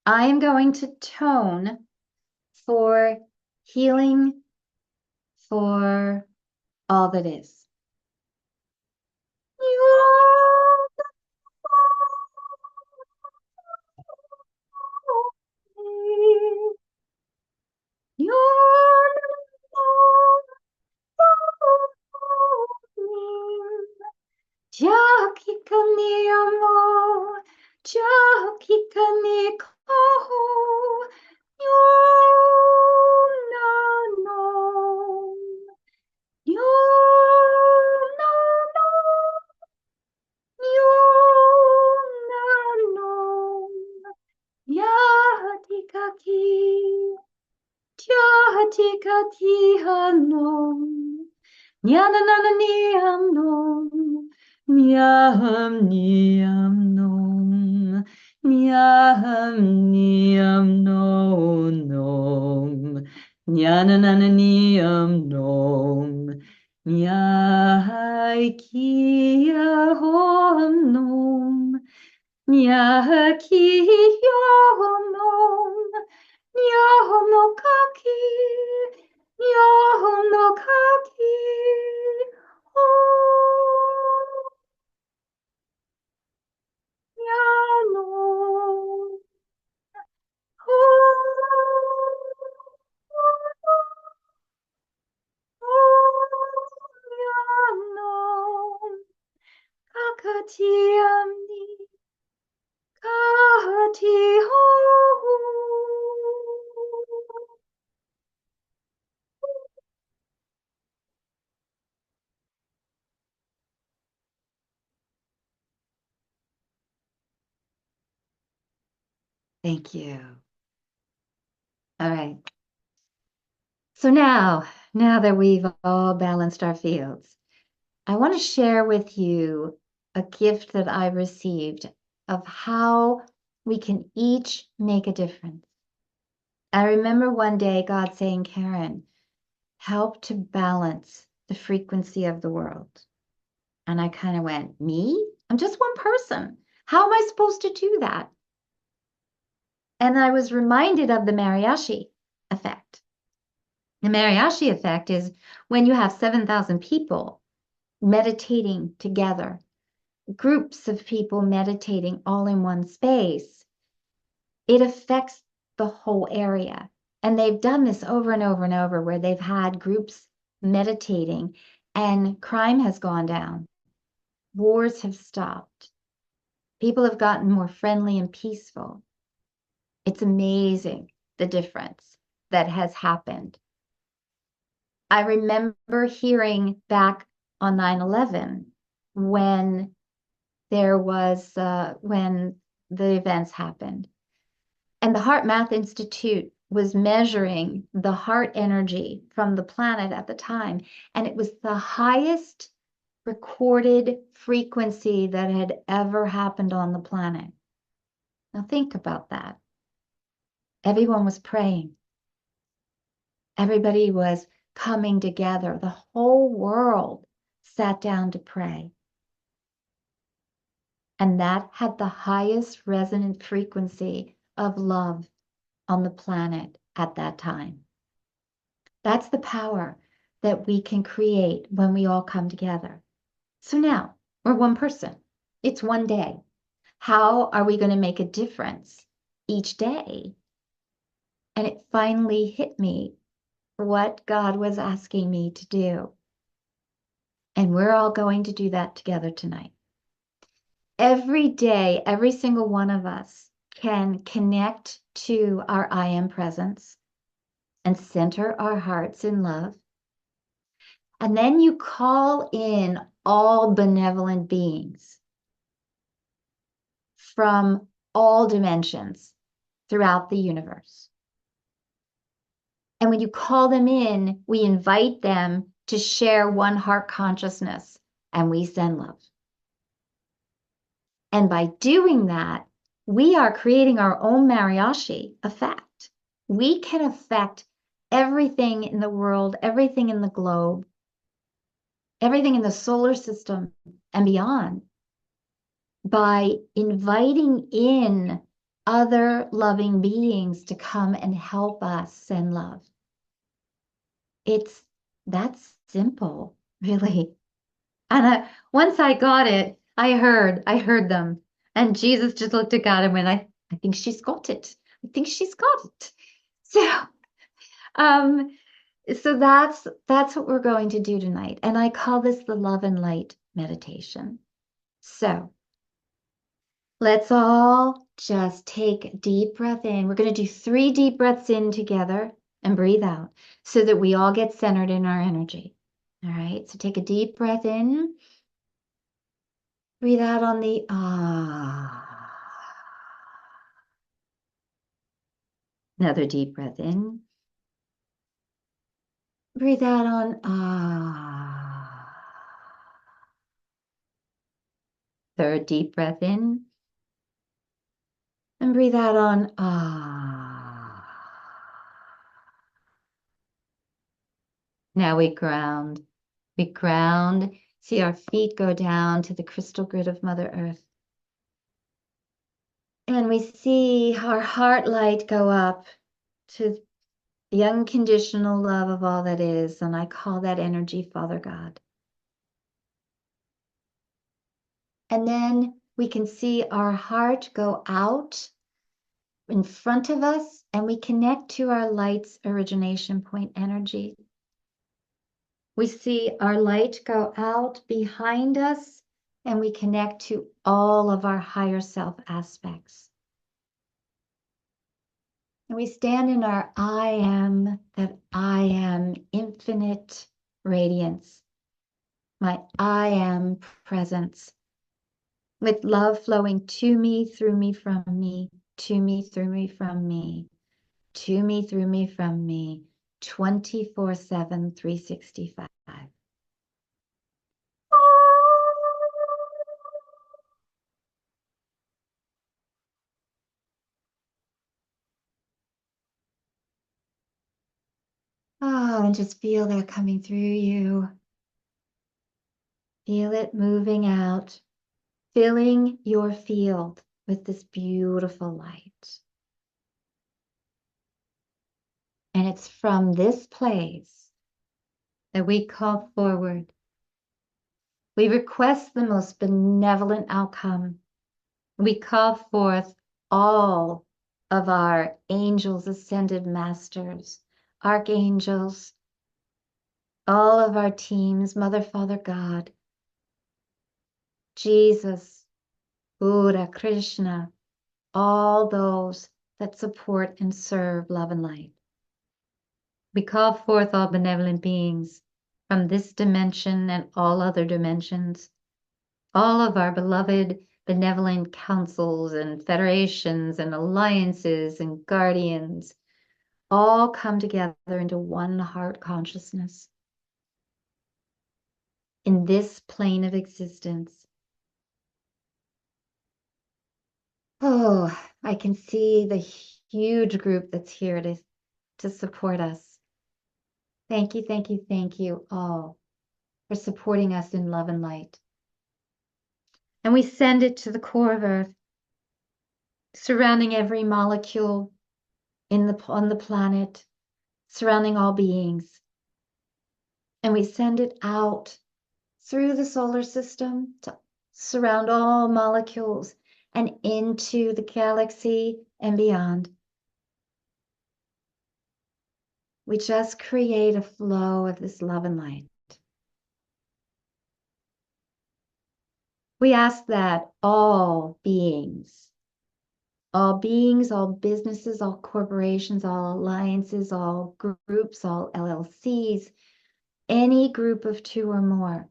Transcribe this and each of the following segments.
I am going to tone for healing for all that is. Jakikani amo, jakikani koho, yom na no, yom na no, yom na no, yatikaki, jatikaki hanom. Nyanananiam nom, nyam niam nom, nyam niam no nom, nyanananiam nom, nyai kia hom nom, nyaki yom nom, nyahom no kaki. Yo no kaki. Oh, no. Oh, no. Kakatiamni. Kati ho. Thank you. All right. So now that we've all balanced our fields, I want to share with you a gift that I received of how we can each make a difference. I remember one day God saying, Karen, help to balance the frequency of the world. And I kind of went, me? I'm just one person. How am I supposed to do that? And I was reminded of the Mariachi effect. The Mariachi effect is when you have 7,000 people meditating together, groups of people meditating all in one space, it affects the whole area. And they've done this over and over and over where they've had groups meditating and crime has gone down. Wars have stopped. People have gotten more friendly and peaceful. It's amazing the difference that has happened. I remember hearing back on 9/11 when there was when the events happened. And the Heart Math Institute was measuring the heart energy from the planet at the time, and it was the highest recorded frequency that had ever happened on the planet. Now think about that. Everyone was praying. Everybody was coming together. The whole world sat down to pray. And that had the highest resonant frequency of love on the planet at that time. That's the power that we can create when we all come together. So now we're one person. It's one day. How are we going to make a difference each day? And it finally hit me what God was asking me to do. And we're all going to do that together tonight. Every day, every single one of us can connect to our I am presence and center our hearts in love. And then you call in all benevolent beings from all dimensions throughout the universe. And when you call them in, we invite them to share one heart consciousness and we send love. And by doing that, we are creating our own mariachi effect. We can affect everything in the world, everything in the globe, everything in the solar system and beyond by inviting in other loving beings to come and help us send love. It's that's simple, really. And once I got it, I heard them. And Jesus just looked at God and went, I think she's got it. I think she's got it. So, um, so that's what we're going to do tonight. And I call this the love and light meditation. So let's all just take a deep breath in. We're going to do 3 deep breaths in together and breathe out so that we all get centered in our energy. All right. So take a deep breath in. Breathe out on the ah. Another deep breath in. Breathe out on ah. Third deep breath in. And breathe out on ah. Now we ground. We ground. See our feet go down to the crystal grid of Mother Earth. And we see our heart light go up to the unconditional love of all that is. And I call that energy Father God. And then we can see our heart go out in front of us and we connect to our light's origination point energy. We see our light go out behind us and we connect to all of our higher self aspects. And we stand in our I am, that I am infinite radiance, my I am presence, with love flowing to me, through me, from me, to me, through me, from me, to me, through me, from me, 24/7, 365. Oh, and just feel that coming through you. Feel it moving out, filling your field with this beautiful light. And it's from this place that we call forward. We request the most benevolent outcome. We call forth all of our angels, ascended masters, archangels, all of our teams, Mother, Father, God, Jesus, Buddha, Krishna, all those that support and serve love and light. We call forth all benevolent beings from this dimension and all other dimensions, all of our beloved benevolent councils and federations and alliances and guardians, all come together into one heart consciousness in this plane of existence. Oh, I can see the huge group that's here to support us. Thank you, thank you, thank you all for supporting us in love and light. And we send it to the core of Earth, surrounding every molecule on the planet, surrounding all beings. And we send it out through the solar system to surround all molecules and into the galaxy and beyond. We just create a flow of this love and light. We ask that all beings, all businesses, all corporations, all alliances, all groups, all LLCs, any group of 2 or more,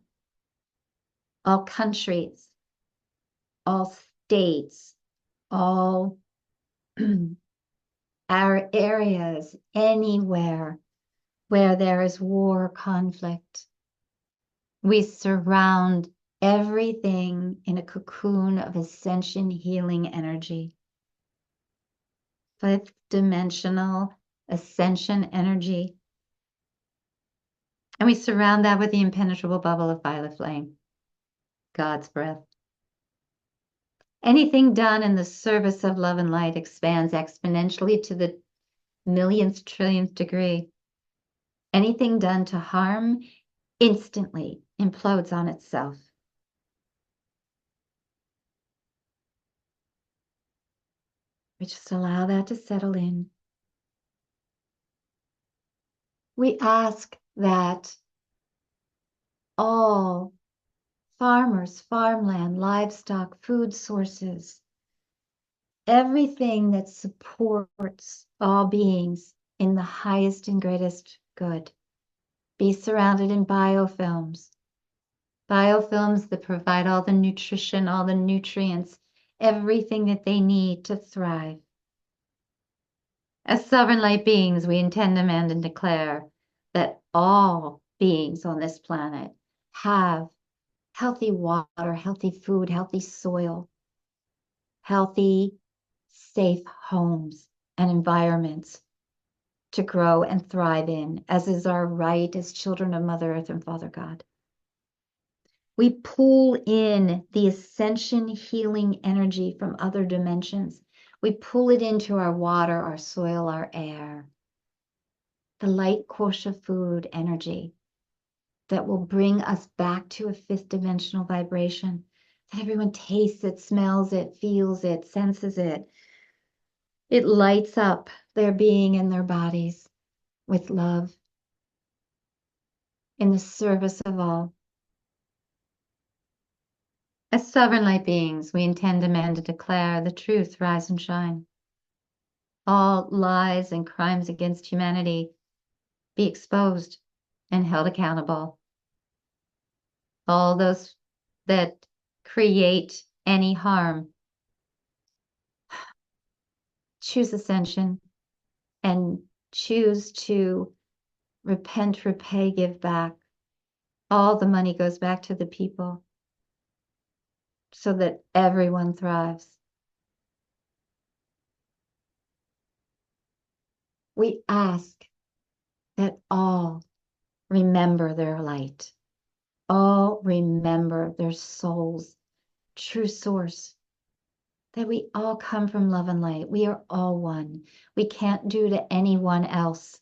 all countries, all states, all our areas, anywhere where there is war, conflict. We surround everything in a cocoon of ascension healing energy. 5th dimensional ascension energy. And we surround that with the impenetrable bubble of violet flame, God's breath. Anything done in the service of love and light expands exponentially to the millionth, trillionth degree. Anything done to harm instantly implodes on itself. We just allow that to settle in. We ask that all farmers, farmland, livestock, food sources, everything that supports all beings in the highest and greatest good, be surrounded in biofilms. Biofilms that provide all the nutrition, all the nutrients, everything that they need to thrive. As sovereign light beings, we intend, demand, and declare that all beings on this planet have healthy water, healthy food, healthy soil, healthy, safe homes and environments to grow and thrive in, as is our right as children of Mother Earth and Father God. We pull in the ascension healing energy from other dimensions. We pull it into our water, our soil, our air. The light kosha food energy that will bring us back to a fifth dimensional vibration, that everyone tastes it, smells it, feels it, senses it. It lights up their being and their bodies with love in the service of all. As sovereign light beings, we intend, demand, to declare the truth rise and shine. All lies and crimes against humanity be exposed and held accountable. All those that create any harm choose ascension and choose to repent, repay, give back. All the money goes back to the people so that everyone thrives. We ask that all remember their light, all remember their soul's true source, that we all come from love and light. We are all one. We can't do to anyone else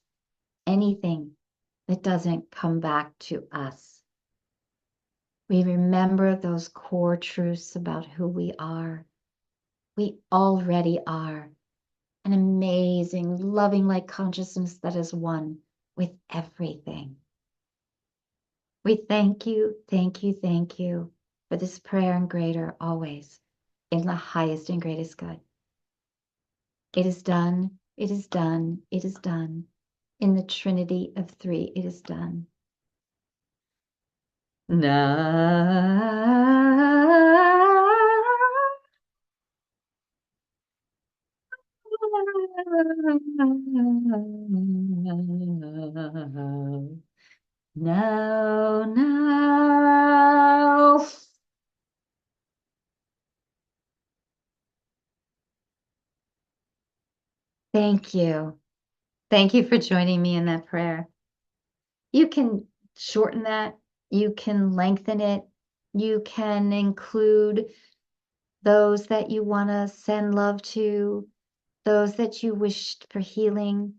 anything that doesn't come back to us. We remember those core truths about who we are. We already are an amazing, loving light consciousness that is one with everything. We thank you, thank you, thank you for this prayer and greater always in the highest and greatest good. It is done, it is done, it is done. In the Trinity of Three, it is done. No, no. Thank you. Thank you for joining me in that prayer. You can shorten that, you can lengthen it, you can include those that you want to send love to, those that you wished for healing.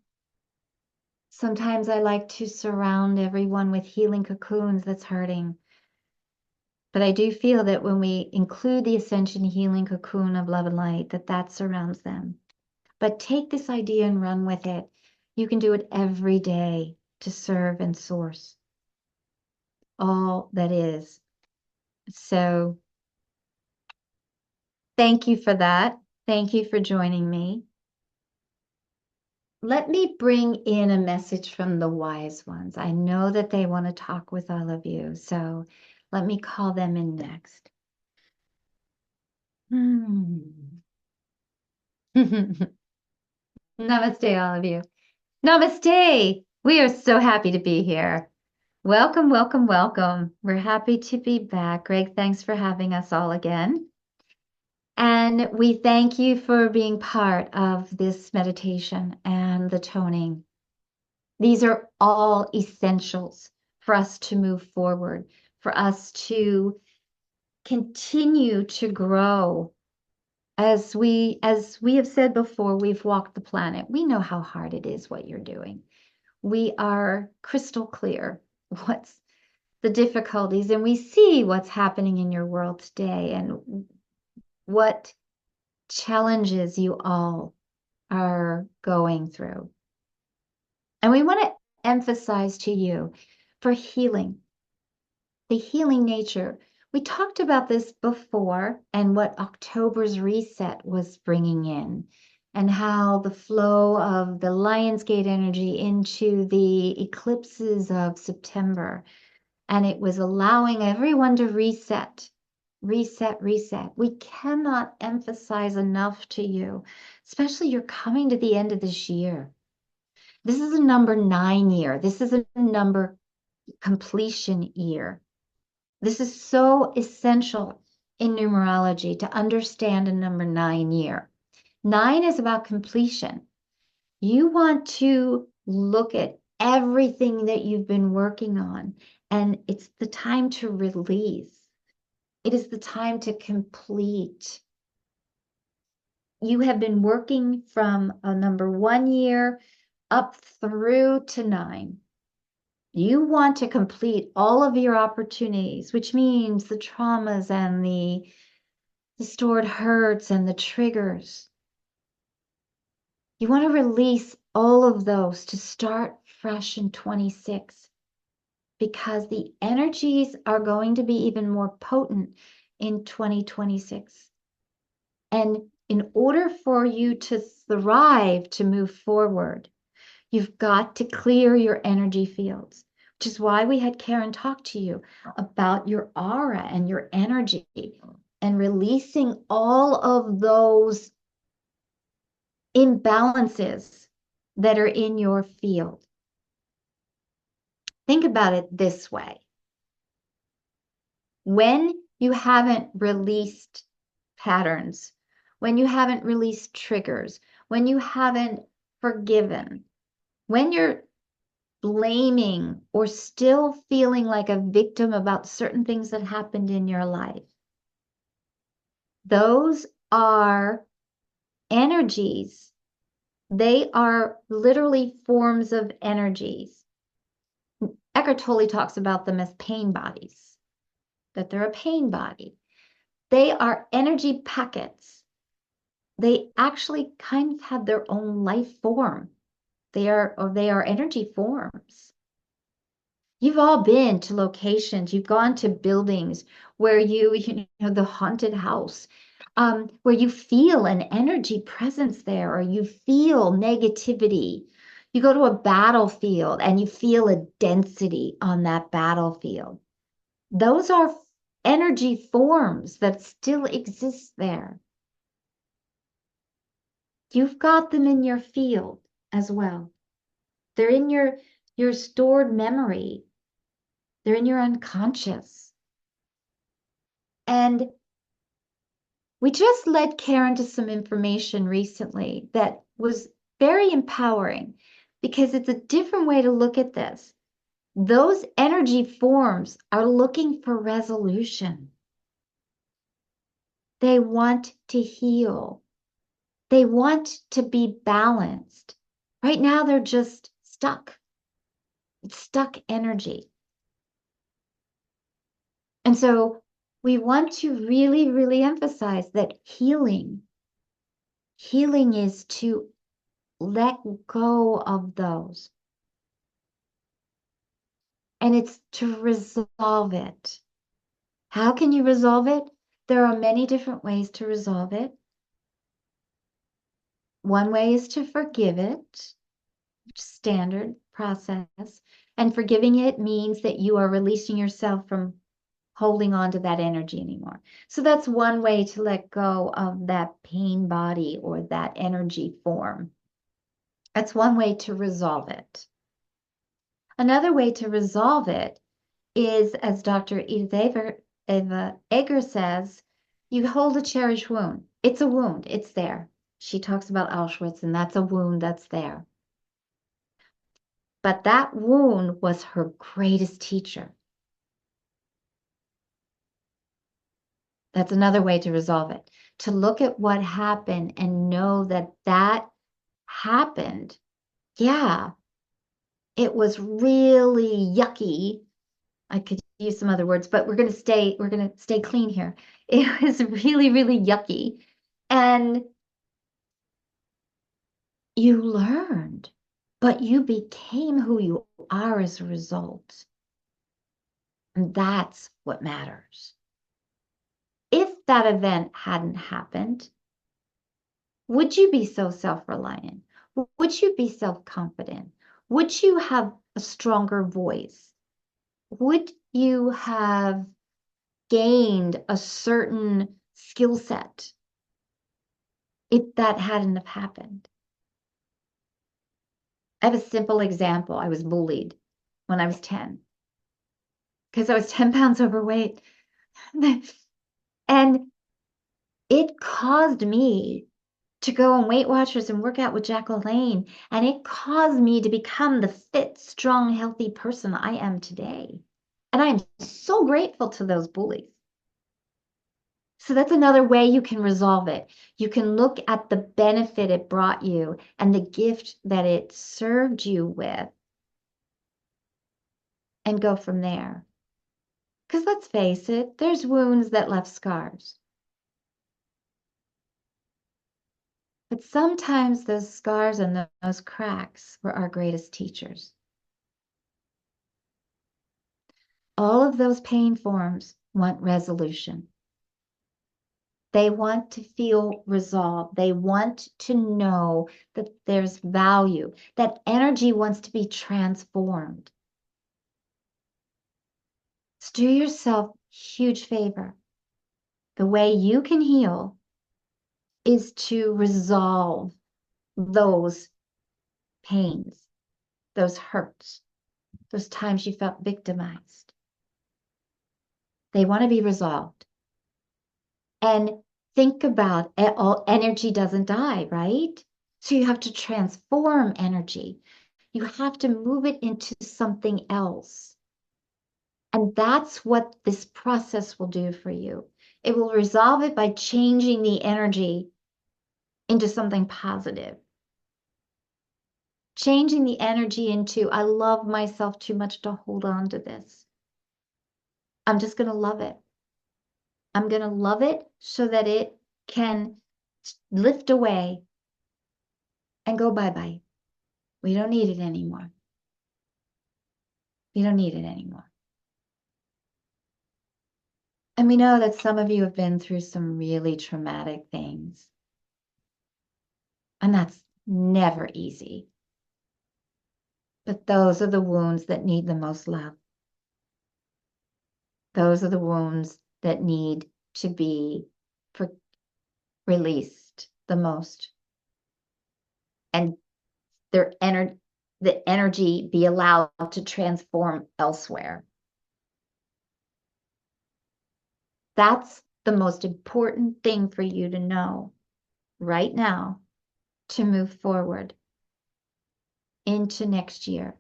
Sometimes I like to surround everyone with healing cocoons that's hurting. But I do feel that when we include the ascension healing cocoon of love and light, that surrounds them. But take this idea and run with it. You can do it every day to serve and source all that is. So thank you for that. Thank you for joining me. Let me bring in a message from the wise ones. I know that they want to talk with all of you. So let me call them in next. Namaste, all of you. Namaste. We are so happy to be here. Welcome, welcome, welcome. We're happy to be back. Greg, thanks for having us all again. And we thank you for being part of this meditation and the toning. These are all essentials for us to move forward, for us to continue to grow As we have said before, we've walked the planet. We know how hard it is what you're doing. We are crystal clear what's the difficulties, and we see what's happening in your world today and what challenges you all are going through. And we want to emphasize to you for healing, the healing nature. We talked about this before and what October's reset was bringing in, and how the flow of the Lionsgate energy into the eclipses of September. And it was allowing everyone to reset, reset, reset. We cannot emphasize enough to you, especially you're coming to the end of this year. This is a number 9 year. This is a number completion year. This is so essential in numerology to understand a number 9 year. 9 is about completion. You want to look at everything that you've been working on, and it's the time to release. It is the time to complete. You have been working from a number 1 year up through to 9. You want to complete all of your opportunities, which means the traumas and the stored hurts and the triggers. You want to release all of those to start fresh in 26, because the energies are going to be even more potent in 2026. And in order for you to thrive, to move forward, you've got to clear your energy fields, which is why we had Karen talk to you about your aura and your energy and releasing all of those imbalances that are in your field. Think about it this way. When you haven't released patterns, when you haven't released triggers, when you haven't forgiven, when you're blaming or still feeling like a victim about certain things that happened in your life, those are energies. They are literally forms of energies. Eckhart Tolle talks about them as pain bodies, that they're a pain body. They are energy packets. They actually kind of have their own life form. They are energy forms. You've all been to locations, you've gone to buildings where you know, the haunted house, where you feel an energy presence there, or you feel negativity. You go to a battlefield and you feel a density on that battlefield. Those are energy forms that still exist there. You've got them in your field as well. They're in your stored memory. They're in your unconscious. And we just led Karen to some information recently that was very empowering, because it's a different way to look at this. Those energy forms are looking for resolution. They want to heal. They want to be balanced. Right now, they're just stuck. It's stuck energy. And so we want to really, really emphasize that healing is to let go of those. And it's to resolve it. How can you resolve it? There are many different ways to resolve it. One way is to forgive it, standard process. And forgiving it means that you are releasing yourself from holding on to that energy anymore. So that's one way to let go of that pain body or that energy form. That's one way to resolve it. Another way to resolve it is, as Dr. Eva Eger says, you hold a cherished wound. It's a wound. It's there. She talks about Auschwitz, and that's a wound that's there. But that wound was her greatest teacher. That's another way to resolve it. to look at what happened and know that that happened. Yeah, it was really yucky. I could use some other words, but we're going to stay clean here. It was really, really yucky. And you learned, but you became who you are as a result. And that's what matters. If that event hadn't happened, would you be so self-reliant? Would you be self-confident? Would you have a stronger voice? Would you have gained a certain skill set if that hadn't have happened? I have a simple example. I was bullied when I was 10 because I was 10 pounds overweight. And it caused me to go on Weight Watchers and work out with Jack LaLanne. And it caused me to become the fit, strong, healthy person I am today. And I am so grateful to those bullies. So that's another way you can resolve it. You can look at the benefit it brought you and the gift that it served you with and go from there. Because let's face it, there's wounds that left scars. But sometimes those scars and those cracks were our greatest teachers. All of those pain forms want resolution. They want to feel resolved. They want to know that there's value. That energy wants to be transformed. So do yourself a huge favor. The way you can heal is to resolve those pains, those hurts, those times you felt victimized. They want to be resolved. And think about it, all energy doesn't die, right? So you have to transform energy. You have to move it into something else. And that's what this process will do for you. It will resolve it by changing the energy into something positive. Changing the energy into, I love myself too much to hold on to this. I'm just going to love it. I'm going to love it so that it can lift away and go bye-bye. We don't need it anymore. We don't need it anymore. And we know that some of you have been through some really traumatic things. And that's never easy. But those are the wounds that need the most love. Those are the wounds that need to be released the most. And the energy be allowed to transform elsewhere. That's the most important thing for you to know right now to move forward into next year,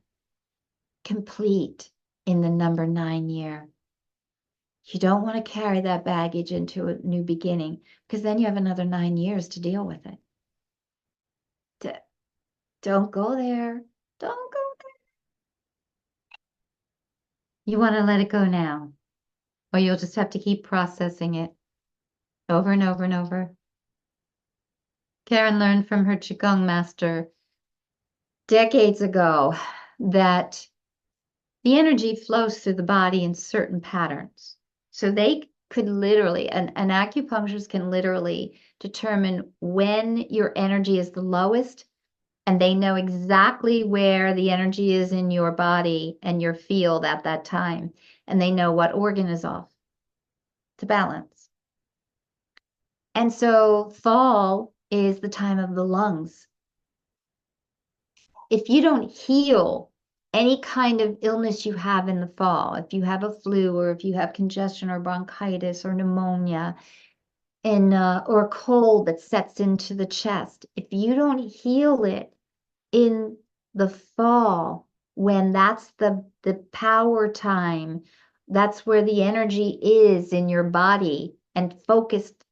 complete in the number 9 year. You don't want to carry that baggage into a new beginning because then you have another 9 years to deal with it. Don't go there. Don't go there. You want to let it go now, or you'll just have to keep processing it over and over and over. Karen learned from her Qigong master decades ago that the energy flows through the body in certain patterns. So they could literally, an acupuncturist can literally determine when your energy is the lowest, and they know exactly where the energy is in your body and your field at that time. And they know what organ is off to balance. And so fall is the time of the lungs. If you don't heal any kind of illness you have in the fall, if you have a flu or if you have congestion or bronchitis or pneumonia or cold that sets into the chest, if you don't heal it in the fall, when that's the power time, that's where the energy is in your body and focused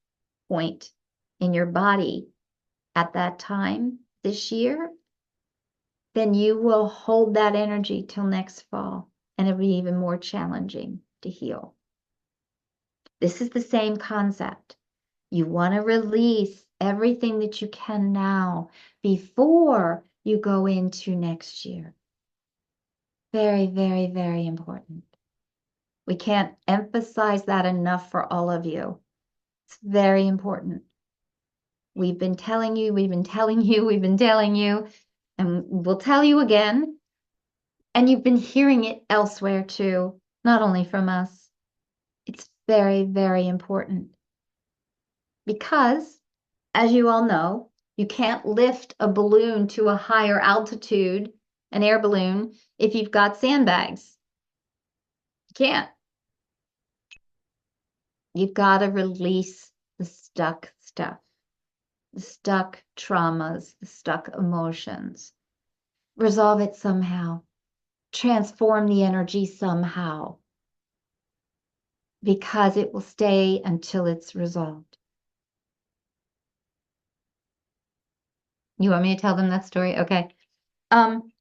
point in your body at that time this year, then you will hold that energy till next fall, and it'll be even more challenging to heal. This is the same concept. You want to release everything that you can now before you go into next year. Very, very, very important. We can't emphasize that enough for all of you. It's very important. We've been telling you, we've been telling you, we've been telling you, and we'll tell you again. And you've been hearing it elsewhere too, not only from us. It's very, very important because, as you all know, you can't lift a balloon to a higher altitude, an air balloon, if you've got sandbags. You can't. You've got to release the stuck stuff, the stuck traumas, the stuck emotions. Resolve it somehow. Transform the energy somehow, because it will stay until it's resolved. You want me to tell them that story? Okay. Um,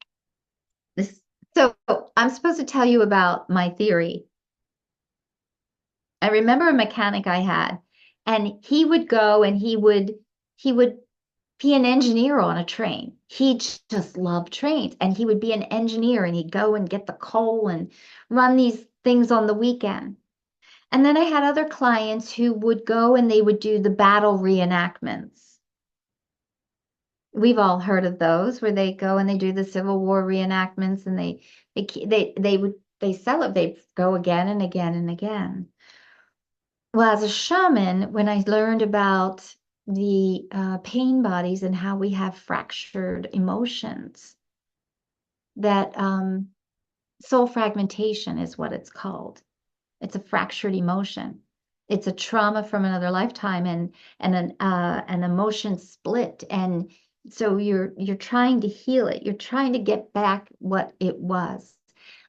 this, so I'm supposed to tell you about my theory. I remember a mechanic I had, and he would go and he would be an engineer on a train. He just loved trains, and he would be an engineer, and he'd go and get the coal and run these things on the weekend. And then I had other clients who would go and they would do the battle reenactments. We've all heard of those, where they go and they do the Civil War reenactments, and they sell it. They go again and again and again. Well, as a shaman, when I learned about the pain bodies and how we have fractured emotions, that soul fragmentation is what it's called. It's a fractured emotion. It's a trauma from another lifetime, and an emotion split. And so you're trying to heal it. You're trying to get back what it was.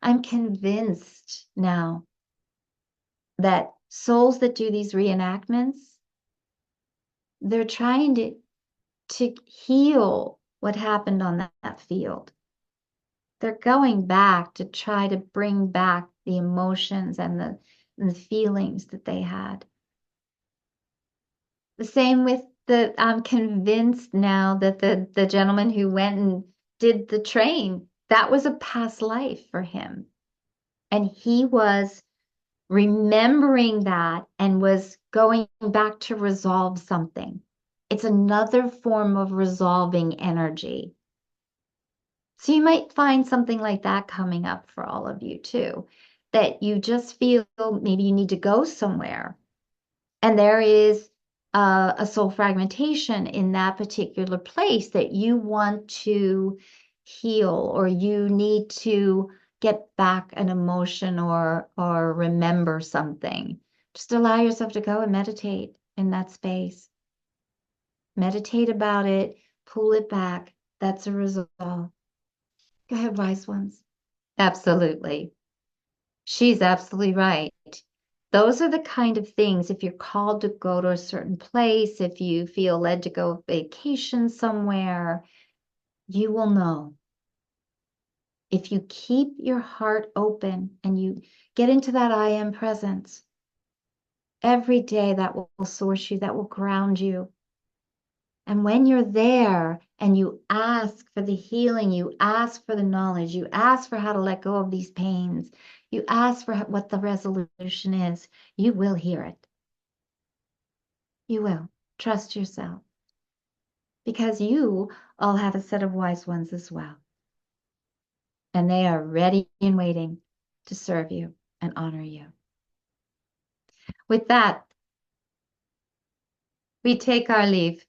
I'm convinced now that souls that do these reenactments, they're trying to heal what happened on that field. They're going back to try to bring back the emotions and the feelings that they had. The same with I'm convinced now that the gentleman who went and did the train, that was a past life for him. And he was remembering that and was going back to resolve something. It's another form of resolving energy. So you might find something like that coming up for all of you too, that you just feel maybe you need to go somewhere, and there is a soul fragmentation in that particular place that you want to heal, or you need to get back an emotion or remember something. Just allow yourself to go and meditate in that space. Meditate about it, pull it back. That's a resolve. Go ahead, wise ones. Absolutely. She's absolutely right. Those are the kind of things, if you're called to go to a certain place, if you feel led to go vacation somewhere, you will know. If you keep your heart open and you get into that I am presence, every day that will source you, that will ground you. And when you're there and you ask for the healing, you ask for the knowledge, you ask for how to let go of these pains, you ask for what the resolution is, you will hear it. You will. Trust yourself. Because you all have a set of wise ones as well. And they are ready and waiting to serve you and honor you. With that, we take our leave.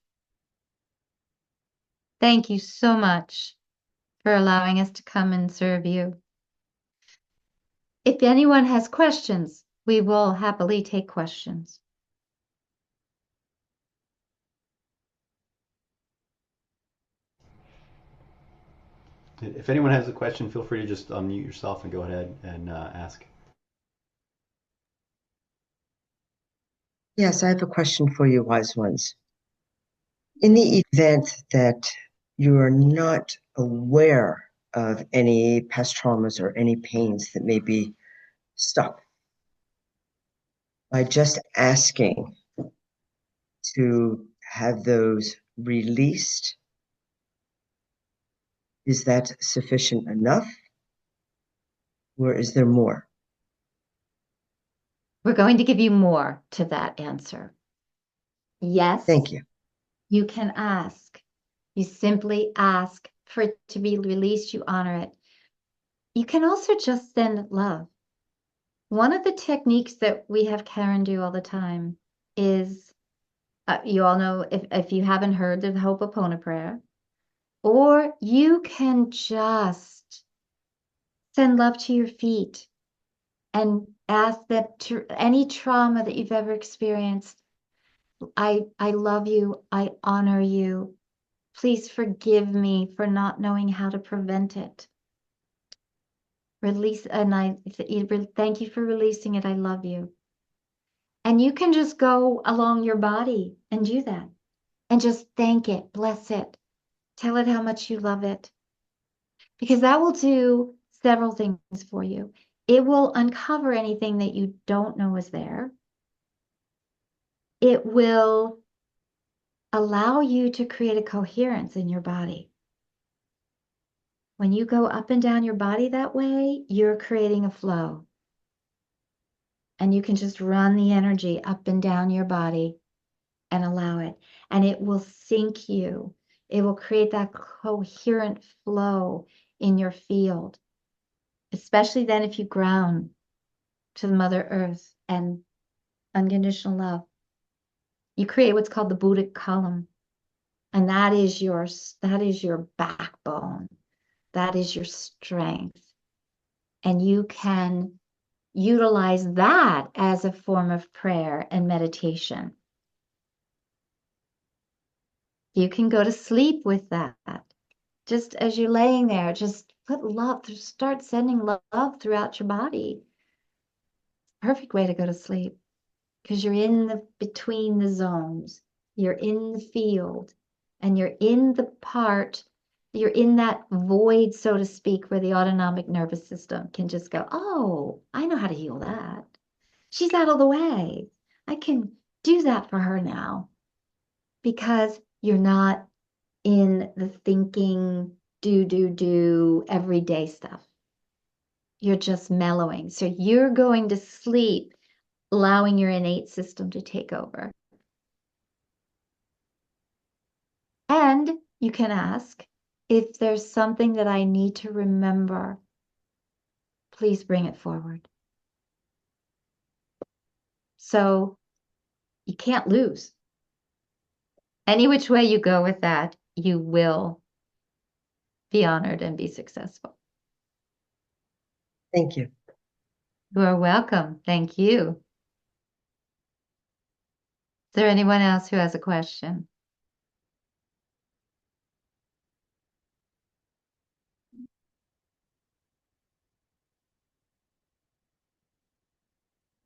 Thank you so much for allowing us to come and serve you. If anyone has questions, we will happily take questions. If anyone has a question, feel free to just unmute yourself and go ahead and ask. Yes, I have a question for you, wise ones. In the event that you are not aware of any past traumas or any pains that may be stuck, by just asking to have those released, is that sufficient enough, or is there more? We're going to give you more to that answer. Thank Yes, you. you can ask. You simply ask for it to be released, you honor it. You can also just send love. One of the techniques that we have Karen do all the time is you all know if you haven't heard the Ho'oponopono prayer, or you can just send love to your feet and ask that to any trauma that you've ever experienced, I love you, I honor you. Please forgive me for not knowing how to prevent it. Release, and thank you for releasing it. I love you. And you can just go along your body and do that and just thank it, bless it, tell it how much you love it, because that will do several things for you. It will uncover anything that you don't know is there. It will allow you to create a coherence in your body. When you go up and down your body that way, you're creating a flow. And you can just run the energy up and down your body and allow it. And it will sync you. It will create that coherent flow in your field, especially then if you ground to the Mother Earth and unconditional love. You create what's called the Buddhic column. And that is your backbone. That is your strength. And you can utilize that as a form of prayer and meditation. You can go to sleep with that. Just as you're laying there, just put love, start sending love throughout your body. Perfect way to go to sleep because you're in the between the zones. You're in the field and you're in the part, you're in that void, so to speak, where the autonomic nervous system can just go, oh, I know how to heal that. She's out of the way. I can do that for her now because you're not in the thinking, do, everyday stuff. You're just mellowing. So you're going to sleep, allowing your innate system to take over. And you can ask if there's something that I need to remember, please bring it forward. So you can't lose. Any which way you go with that, you will be honored and be successful. Thank you. You are welcome. Thank you. Is there anyone else who has a question?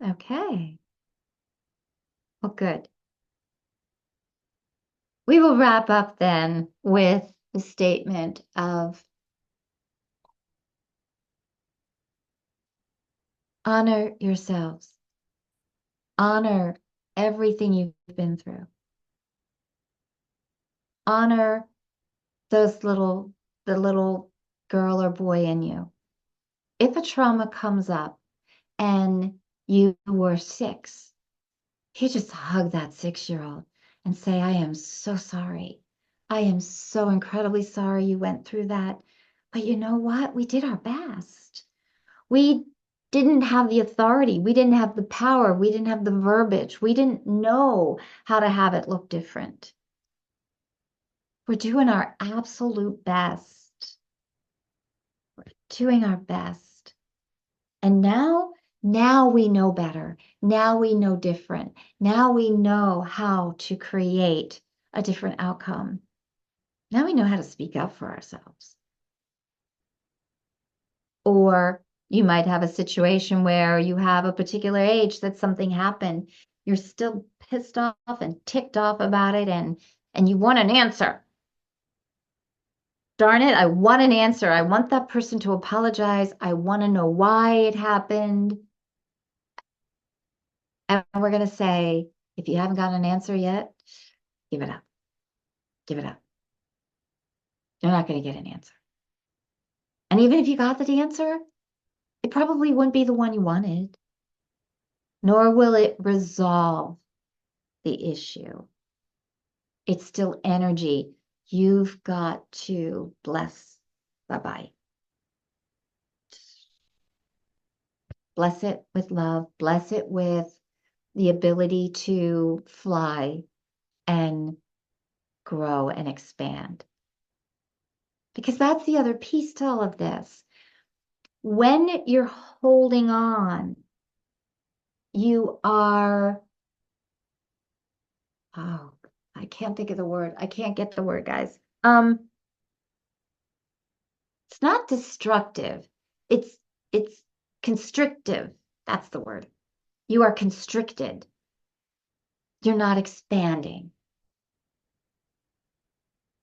Okay. Well, good. We will wrap up then with the statement of honor yourselves, honor everything you've been through, honor the little girl or boy in you. If a trauma comes up and you were 6, you just hug that 6-year-old and say, I am so sorry. I am so incredibly sorry you went through that. But you know what? We did our best. We didn't have the authority. We didn't have the power. We didn't have the verbiage. We didn't know how to have it look different. We're doing our absolute best. We're doing our best. And now we know better. Now we know different. Now we know how to create a different outcome. Now we know how to speak up for ourselves. Or you might have a situation where you have a particular age that something happened. You're still pissed off and ticked off about it, and you want an answer. Darn it, I want an answer. I want that person to apologize. I want to know why it happened. And we're going to say, if you haven't got an answer yet, give it up. Give it up. You're not going to get an answer. And even if you got the answer, it probably wouldn't be the one you wanted, nor will it resolve the issue. It's still energy. You've got to bless. Bye-bye. Bless it with love. Bless it with the ability to fly and grow and expand. Because that's the other piece to all of this. When you're holding on, you are, oh, I can't think of the word. I can't get the word, guys. It's not destructive. It's constrictive. That's the word. You are constricted. You're not expanding.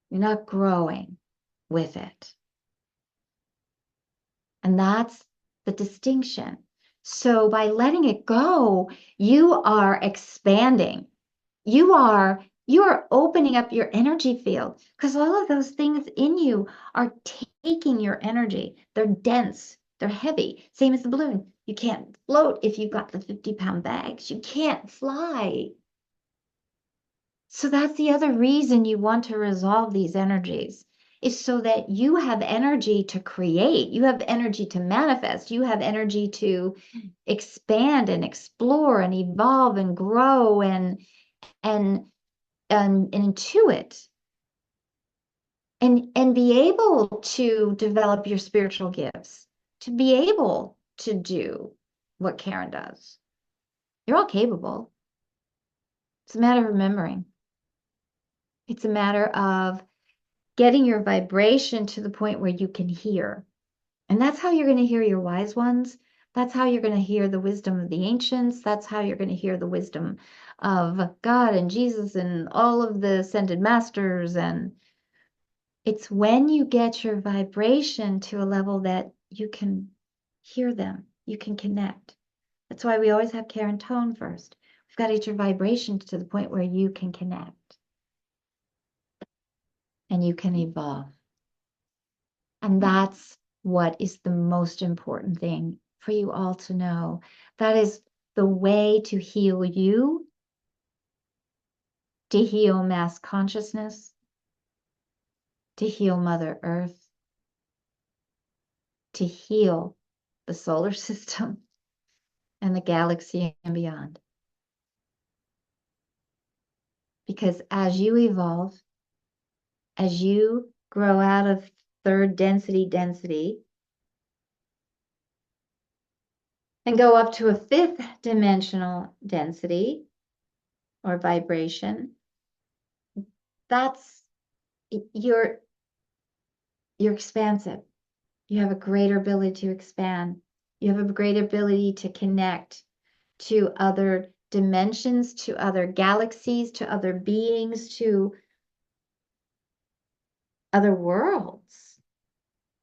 You're not growing with it. And that's the distinction. So by letting it go, you are expanding. You are opening up your energy field because all of those things in you are taking your energy. They're dense, they're heavy, same as the balloon. You can't float if you've got the 50-pound bags. You can't fly. So that's the other reason you want to resolve these energies, is so that you have energy to create, you have energy to manifest, you have energy to expand and explore and evolve and grow and intuit and be able to develop your spiritual gifts, to be able to do what Karen does. You're all capable. It's a matter of remembering. It's a matter of getting your vibration to the point where you can hear. And that's how you're going to hear your wise ones. That's how you're going to hear the wisdom of the ancients. That's how you're going to hear the wisdom of God and Jesus and all of the ascended masters. And it's when you get your vibration to a level that you can hear them, you can connect. That's why we always have care and tone first. We've got to get your vibration to the point where you can connect and you can evolve. And that's what is the most important thing for you all to know. That is the way to heal you, to heal mass consciousness, to heal Mother Earth, to heal the solar system and the galaxy and beyond. Because as you evolve, as you grow out of third density, and go up to a fifth dimensional density or vibration, that's you're expansive. You have a greater ability to expand. You have a greater ability to connect to other dimensions, to other galaxies, to other beings, to other worlds.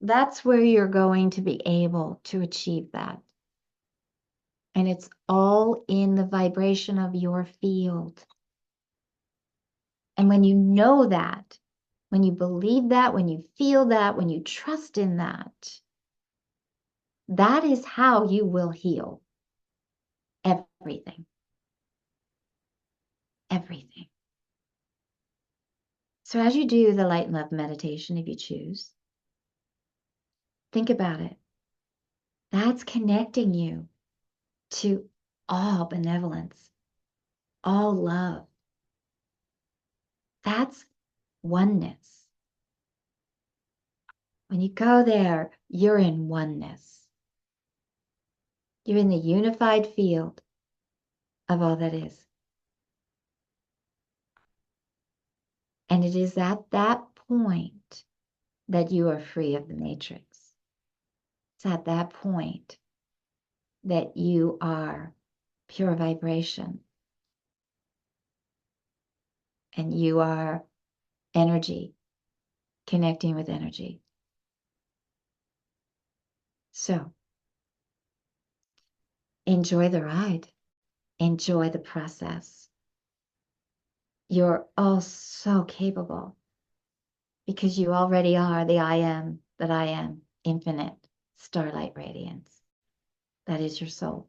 That's where you're going to be able to achieve that. And it's all in the vibration of your field. And when you know that, when you believe that, when you feel that, when you trust in that, that is how you will heal everything. Everything. So as you do the light and love meditation, if you choose, think about it. That's connecting you to all benevolence, all love. That's oneness. When you go there, you're in oneness. You're in the unified field of all that is. And it is at that point that you are free of the matrix. It's at that point that you are pure vibration. and you are energy, connecting with energy. So enjoy the ride, enjoy the process. You're all so capable because you already are the I am that I am, infinite starlight radiance. That is your soul.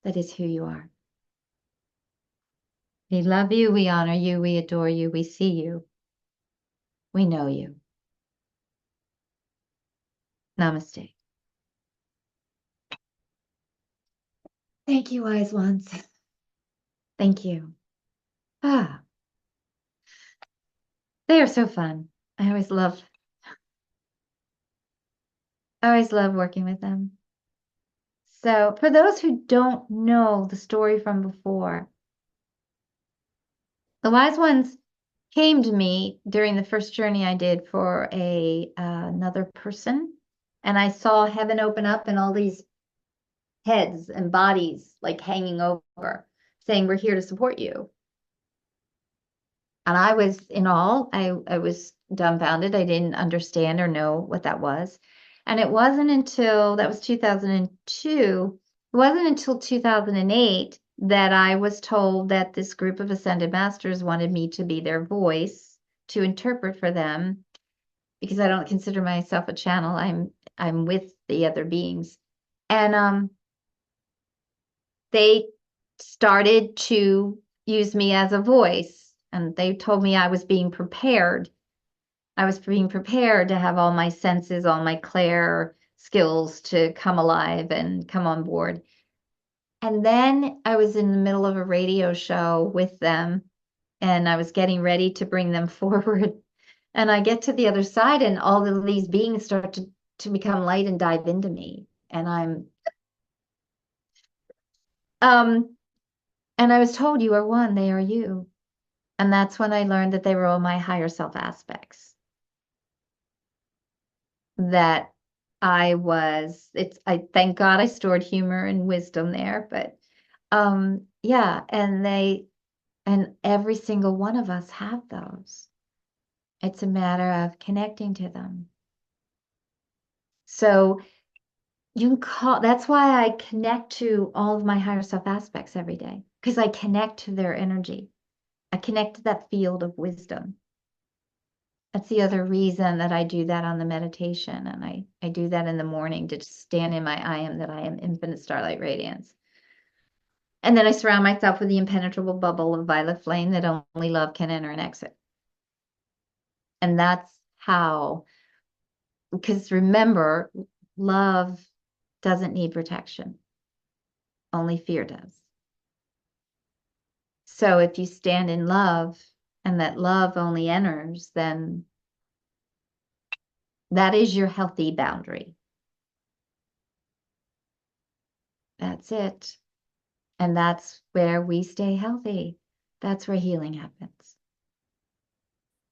That is who you are. We love you, we honor you, we adore you, we see you, we know you. Namaste. Thank you, wise ones. Thank you. Ah, they are so fun. I always love working with them. So for those who don't know the story from before, the wise ones came to me during the first journey I did for another person, and I saw heaven open up and all these heads and bodies like hanging over, saying, "We're here to support you." And I was in awe. I was dumbfounded. I didn't understand or know what that was. And it wasn't until that was 2002, it wasn't until 2008 that I was told that this group of ascended masters wanted me to be their voice to interpret for them because I don't consider myself a channel. I'm with the other beings. And they started to use me as a voice, and they told me I was being prepared. I was being prepared to have all my senses, all my clair skills to come alive and come on board. And then I was in the middle of a radio show with them, and I was getting ready to bring them forward. And I get to the other side, and all of these beings start to become light and dive into me. Um, and I was told, you are one, they are you. And that's when I learned that they were all my higher self aspects. That I thank God I stored humor and wisdom there, but yeah, and every single one of us have those. It's a matter of connecting to them. So you can that's why I connect to all of my higher self aspects every day, because I connect to their energy. I connect to that field of wisdom. That's the other reason that I do that on the meditation. And I do that in the morning to just stand in my I am that I am infinite starlight radiance. And then I surround myself with the impenetrable bubble of violet flame that only love can enter and exit. And that's how, because remember, love doesn't need protection, only fear does. So if you stand in love and that love only enters, then that is your healthy boundary. That's it. And that's where we stay healthy. That's where healing happens.